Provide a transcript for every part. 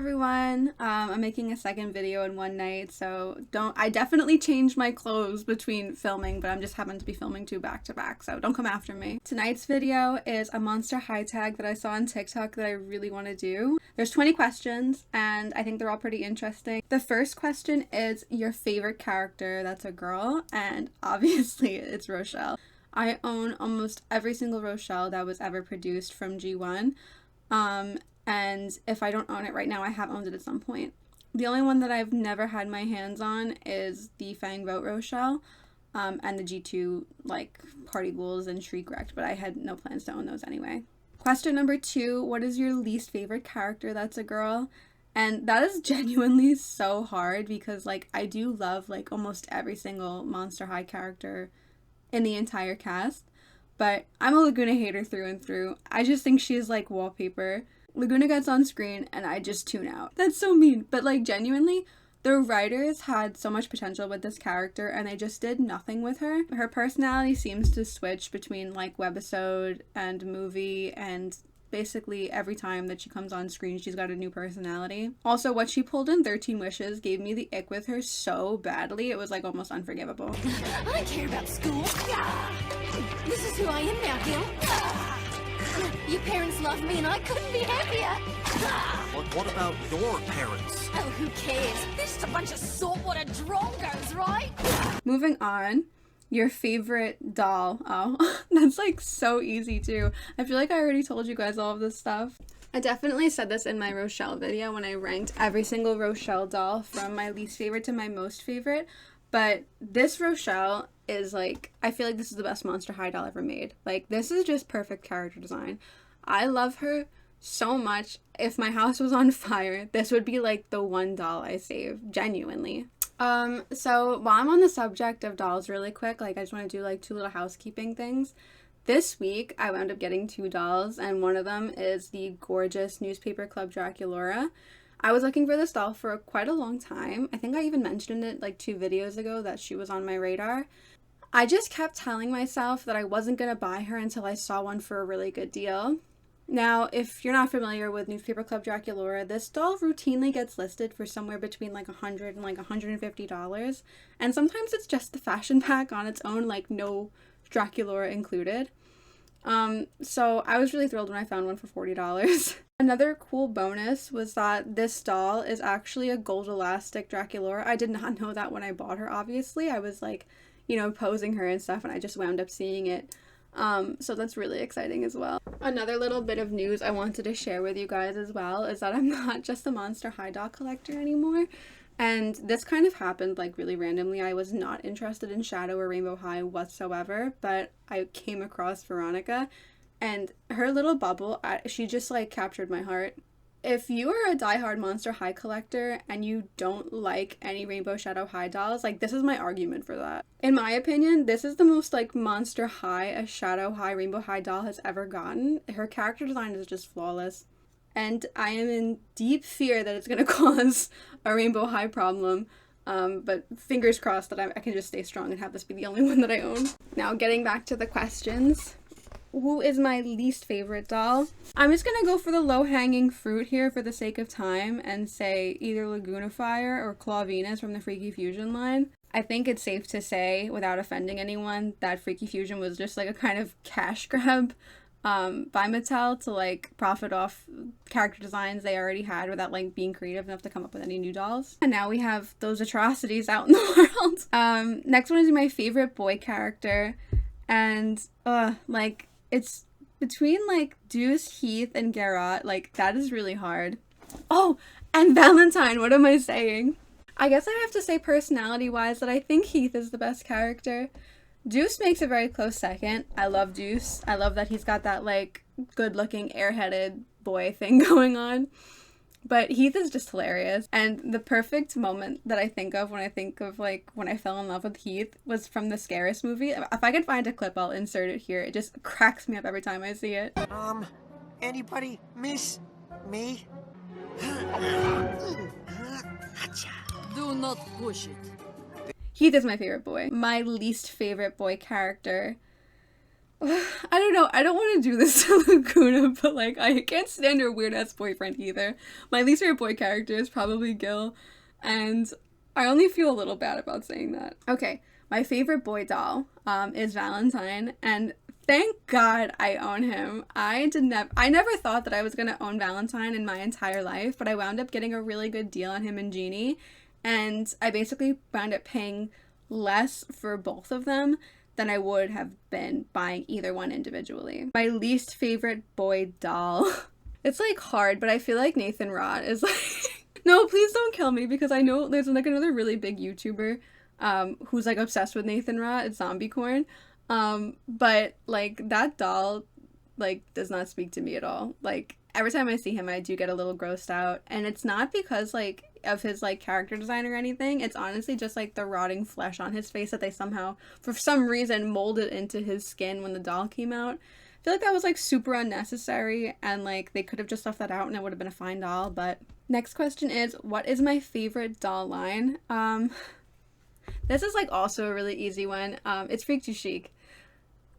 everyone. I'm making a second video in one night, so I definitely changed my clothes between filming, but I'm just happened to be filming two back to back, so don't come after me. Tonight's video is a Monster High tag that I saw on TikTok that I really want to do. There's 20 questions, and I think they're all pretty interesting. The first question is your favorite character that's a girl, and obviously it's Rochelle. I own almost every single Rochelle that was ever produced from G1. And if I don't own it right now, I have owned it at some point. The only one that I've never had my hands on is the Fang Boat Rochelle, and the G2, like, Party Ghouls and Shriek Wrecked, but I had no plans to own those anyway. Question number 2, what is your least favorite character that's a girl? And that is genuinely so hard because, like, I do love, like, almost every single Monster High character in the entire cast, but I'm a Laguna hater through and through. I just think she's like wallpaper. Laguna gets on screen and I just tune out. That's so mean, but like genuinely, the writers had so much potential with this character and they just did nothing with her. Her personality seems to switch between like webisode and movie, and basically every time that she comes on screen she's got a new personality. Also, what she pulled in 13 Wishes gave me the ick with her so badly, it was like almost unforgivable. I don't care about school. This is who I am now, Gil. Your parents love me and I couldn't be happier. What about your parents? Oh, who cares? They're just a bunch of saltwater drongos, right? Moving on. Your favorite doll. Oh, that's like so easy too. I feel like I already told you guys all of this stuff. I definitely said this in my Rochelle video when I ranked every single Rochelle doll from my least favorite to my most favorite. But this Rochelle is like, I feel like this is the best Monster High doll ever made. Like, this is just perfect character design. I love her so much. If my house was on fire, this would be like the one doll I save, genuinely. So while I'm on the subject of dolls really quick, like I just want to do like two little housekeeping things. This week I wound up getting two dolls, and one of them is the gorgeous Newspaper Club Draculaura. I was looking for this doll for quite a long time. I think I even mentioned it like 2 videos ago that she was on my radar. I just kept telling myself that I wasn't going to buy her until I saw one for a really good deal. Now, if you're not familiar with Newspaper Club Draculaura, this doll routinely gets listed for somewhere between like $100 and like $150. And sometimes it's just the fashion pack on its own, like no Draculaura included. So I was really thrilled when I found one for $40. Another cool bonus was that this doll is actually a gold elastic Draculaura. I did not know that when I bought her, obviously. I was like, you know, posing her and stuff, and I just wound up seeing it. So that's really exciting as well. Another little bit of news I wanted to share with you guys as well is that I'm not just a Monster High doll collector anymore. And this kind of happened like really randomly. I was not interested in Shadow or Rainbow High whatsoever, but I came across Veronica, and her little bubble, she just like captured my heart. If you are a diehard Monster High collector and you don't like any Rainbow Shadow High dolls, like this is my argument for that. In my opinion, this is the most like Monster High a Shadow High Rainbow High doll has ever gotten. Her character design is just flawless. And I am in deep fear that it's going to cause a Rainbow High problem. But fingers crossed that I can just stay strong and have this be the only one that I own. Now, getting back to the questions. Who is my least favorite doll? I'm just gonna go for the low-hanging fruit here for the sake of time and say either Laguna Fire or Claw Venus from the Freaky Fusion line. I think it's safe to say, without offending anyone, that Freaky Fusion was just like a kind of cash grab by Mattel to like profit off character designs they already had without like being creative enough to come up with any new dolls. And now we have those atrocities out in the world. Next one is my favorite boy character, and like it's between like Deuce, Heath, and Garrot. Like that is really hard. Oh, and Valentine, what am I saying? I guess I have to say personality wise that I think Heath is the best character. Deuce makes a very close second. I love Deuce. I love that he's got that like good looking airheaded boy thing going on. But Heath is just hilarious. And the perfect moment that I think of when I fell in love with Heath was from the Scarus movie. If I could find a clip, I'll insert it here. It just cracks me up every time I see it. Anybody miss me? Do not push it. Heath is my favorite boy. My least favorite boy character. I don't know. I don't want to do this to Laguna, but like I can't stand her weird ass boyfriend either. My least favorite boy character is probably Gil, and I only feel a little bad about saying that. Okay, my favorite boy doll is Valentine, and thank God I own him. I never thought that I was gonna own Valentine in my entire life, but I wound up getting a really good deal on him and Jeannie, and I basically wound up paying less for both of them than I would have been buying either one individually. My least favorite boy doll. It's like hard, but I feel like Nathan Rod is like no, please don't kill me, because I know there's like another really big YouTuber who's like obsessed with Nathan Rod. It's Zombie Corn. But like that doll like does not speak to me at all. Like every time I see him I do get a little grossed out, and it's not because like of his like character design or anything. It's honestly just like the rotting flesh on his face that they somehow for some reason molded into his skin when the doll came out. I feel like that was like super unnecessary, and like they could have just left that out and it would have been a fine doll. But next question is, what is my favorite doll line? This is like also a really easy one. It's Freak du Chic.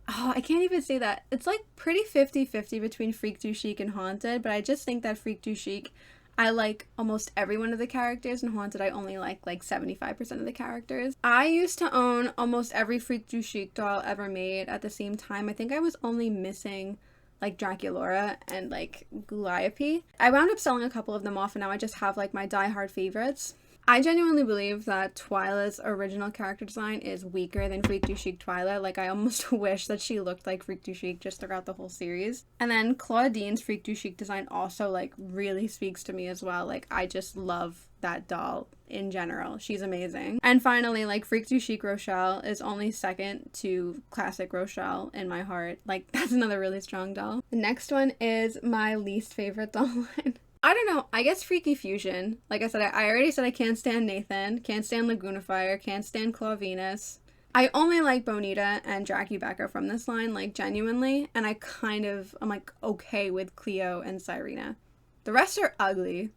Oh, I can't even say that. It's like pretty 50-50 between Freak du Chic and Haunted, but I just think that Freak du Chic, I like almost every one of the characters, and Haunted I only like 75% of the characters. I used to own almost every Freak du Chic doll ever made at the same time. I think I was only missing like Draculaura and like Guliope. I wound up selling a couple of them off, and now I just have like my die-hard favorites. I genuinely believe that Twyla's original character design is weaker than Freak du Chic Twyla. Like, I almost wish that she looked like Freak du Chic just throughout the whole series. And then Claudine's Freak du Chic design also, like, really speaks to me as well. Like, I just love that doll in general. She's amazing. And finally, like, Freak du Chic Rochelle is only second to classic Rochelle in my heart. Like, that's another really strong doll. The next one is my least favorite doll line. I don't know, I guess Freaky Fusion. Like I said, I already said I can't stand Nathan, can't stand Laguna Fire, can't stand Claw Venus. I only like Bonita and Jackie Becker from this line, like genuinely, and I'm like okay with Cleo and Cyrena. The rest are ugly.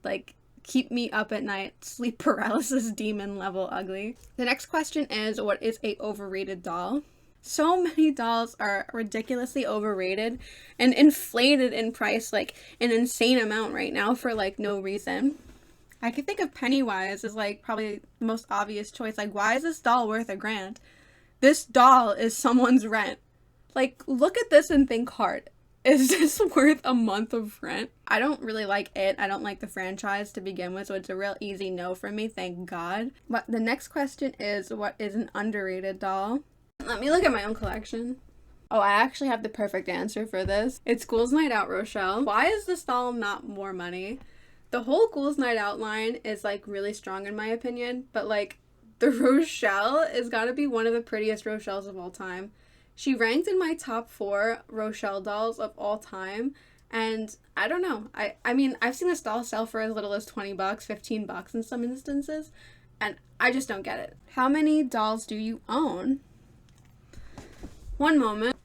Like, keep me up at night, sleep paralysis demon level ugly. The next question is, what is a overrated doll? So many dolls are ridiculously overrated and inflated in price like an insane amount right now for like no reason. I can think of Pennywise as like probably the most obvious choice. Like, why is this doll worth $1,000? This doll is someone's rent. Like, look at this and think hard. Is this worth a month of rent? I don't really like it. I don't like the franchise to begin with, so it's a real easy no for me, thank God. But the next question is, what is an underrated doll? Let me look at my own collection. Oh, I actually have the perfect answer for this. It's Ghouls Night Out Rochelle. Why is this doll not more money? The whole Ghouls Night Out line is like really strong in my opinion, but like the Rochelle is gotta be one of the prettiest Rochelles of all time. She ranked in my top 4 Rochelle dolls of all time, and I don't know. I mean, I've seen this doll sell for as little as $20, $15 in some instances, and I just don't get it. How many dolls do you own? One moment.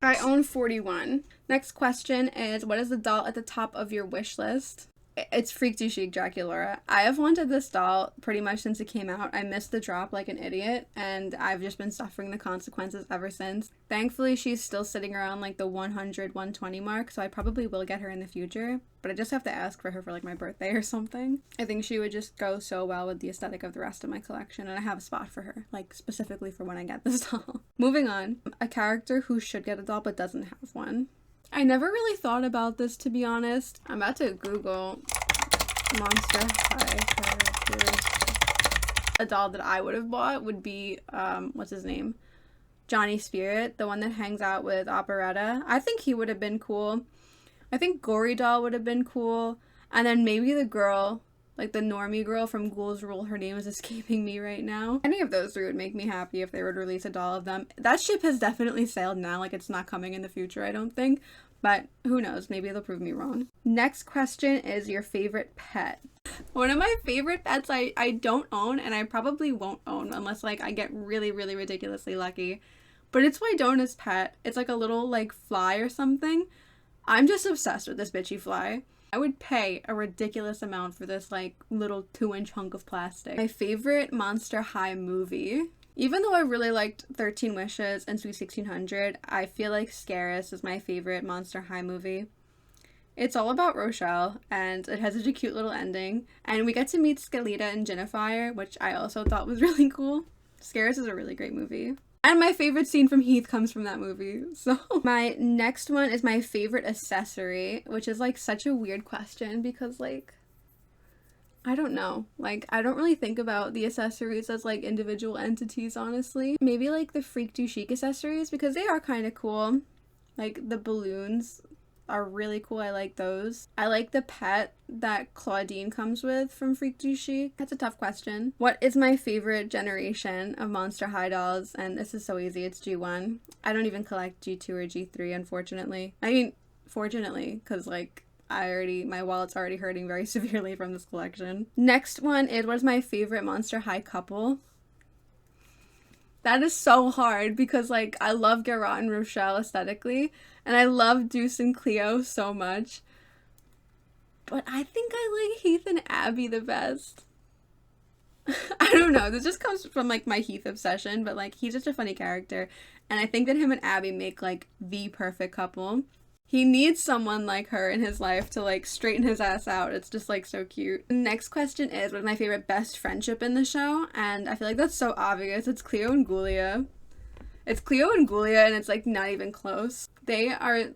I own 41. Next question is, what is the doll at the top of your wish list? It's Freak du Chic Draculaura. I have wanted this doll pretty much since it came out. I missed the drop like an idiot, and I've just been suffering the consequences ever since. Thankfully, she's still sitting around like the 100, 120 mark, so I probably will get her in the future, but I just have to ask for her for like my birthday or something. I think she would just go so well with the aesthetic of the rest of my collection, and I have a spot for her, like specifically for when I get this doll. Moving on, a character who should get a doll but doesn't have one. I never really thought about this, to be honest. I'm about to Google Monster High characters. A doll that I would have bought would be, what's his name? Johnny Spirit, the one that hangs out with Operetta. I think he would have been cool. I think Gory Doll would have been cool. And then maybe the girl, like the normie girl from Ghouls Rule, her name is escaping me right now. Any of those three would make me happy if they would release a doll of them. That ship has definitely sailed now, like it's not coming in the future, I don't think. But who knows, maybe they'll prove me wrong. Next question is your favorite pet. One of my favorite pets I don't own, and I probably won't own unless like I get really, really ridiculously lucky. But it's Wydona's pet. It's like a little like fly or something. I'm just obsessed with this bitchy fly. I would pay a ridiculous amount for this like little 2-inch hunk of plastic. My favorite Monster High movie. Even though I really liked 13 Wishes and Sweet 1600, I feel like Scaris is my favorite Monster High movie. It's all about Rochelle, and it has such a cute little ending. And we get to meet Skeleta and Jennifer, which I also thought was really cool. Scaris is a really great movie. And my favorite scene from Heath comes from that movie. So my next one is my favorite accessory, which is like such a weird question because like, I don't know. Like, I don't really think about the accessories as like individual entities, honestly. Maybe like the Freak Du Chic accessories because they are kind of cool. Like the balloons are really cool. I like those. I like the pet that Claudine comes with from Freak Du Chic. That's a tough question. What is my favorite generation of Monster High dolls? And this is so easy. It's G1. I don't even collect G2 or G3, unfortunately. I mean, fortunately, because like my wallet's already hurting very severely from this collection. Next one is what is my favorite Monster High couple? That is so hard because like I love Garrot and Rochelle aesthetically, and I love Deuce and Cleo so much. But I think I like Heath and Abby the best. I don't know. This just comes from like my Heath obsession, but like he's such a funny character, and I think that him and Abby make like the perfect couple. He needs someone like her in his life to like straighten his ass out. It's just like so cute. The next question is what is my favorite best friendship in the show? And I feel like that's so obvious. It's Cleo and Gulia. It's Cleo and Gulia, and it's like not even close. They are,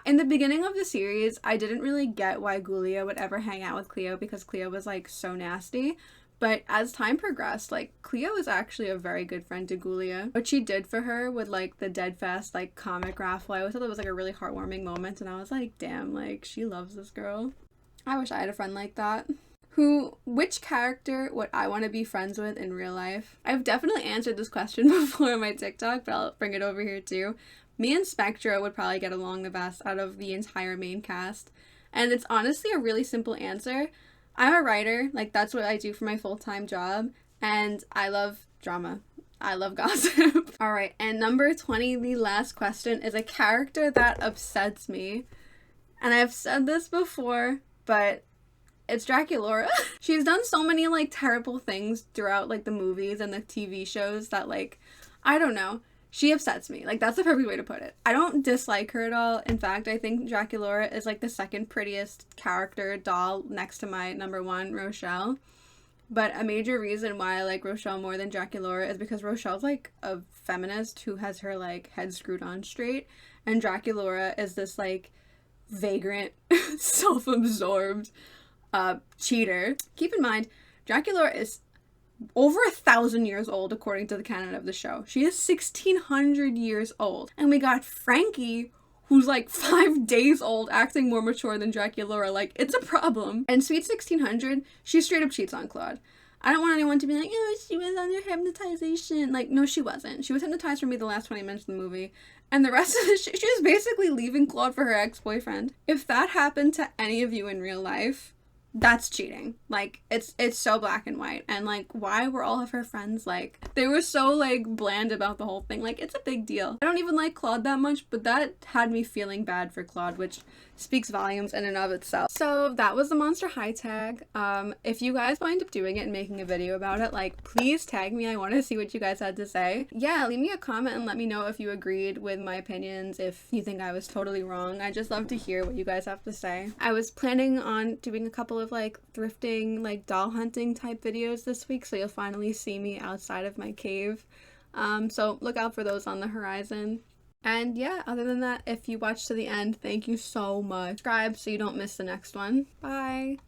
in the beginning of the series, I didn't really get why Gulia would ever hang out with Cleo because Cleo was like so nasty. But as time progressed, like, Cleo is actually a very good friend to Gulia. What she did for her with, like, the Deadfest, like, comic raffle, I always thought it was, like, a really heartwarming moment, and I was like, damn, like, she loves this girl. I wish I had a friend like that. Which character would I want to be friends with in real life? I've definitely answered this question before on my TikTok, but I'll bring it over here, too. Me and Spectra would probably get along the best out of the entire main cast. And it's honestly a really simple answer. I'm a writer, like that's what I do for my full-time job, and I love drama. I love gossip. Alright, and number 20, the last question, is a character that upsets me. And I've said this before, but it's Draculaura. She's done so many like terrible things throughout like the movies and the TV shows that like, I don't know. She upsets me. Like, that's the perfect way to put it. I don't dislike her at all. In fact, I think Draculaura is, like, the second prettiest character doll next to my number one, Rochelle. But a major reason why I like Rochelle more than Draculaura is because Rochelle's, like, a feminist who has her, like, head screwed on straight. And Draculaura is this, like, vagrant, self-absorbed cheater. Keep in mind, Draculaura is over 1,000 years old according to the canon of the show. She is 1,600 years old. And we got Frankie, who's like 5 days old, acting more mature than Draculaura. Like, it's a problem. And Sweet 1600, she straight up cheats on Claude. I don't want anyone to be like, oh, she was under hypnotization. Like, no, she wasn't. She was hypnotized for me the last 20 minutes of the movie. And the rest of the she was basically leaving Claude for her ex-boyfriend. If that happened to any of you in real life, that's cheating. Like, it's so black and white. And like, why were all of her friends like, they were so like bland about the whole thing? Like, it's a big deal. I don't even like Claude that much, but that had me feeling bad for Claude, which speaks volumes in and of itself. So that was the Monster High tag. If you guys wind up doing it and making a video about it, like, please tag me. I want to see what you guys had to say. Yeah, leave me a comment and let me know if you agreed with my opinions, if you think I was totally wrong. I just love to hear what you guys have to say. I was planning on doing a couple of like thrifting, like doll hunting type videos this week, so you'll finally see me outside of my cave. So look out for those on the horizon. And yeah, other than that, if you watched to the end, thank you so much. Subscribe so you don't miss the next one. Bye!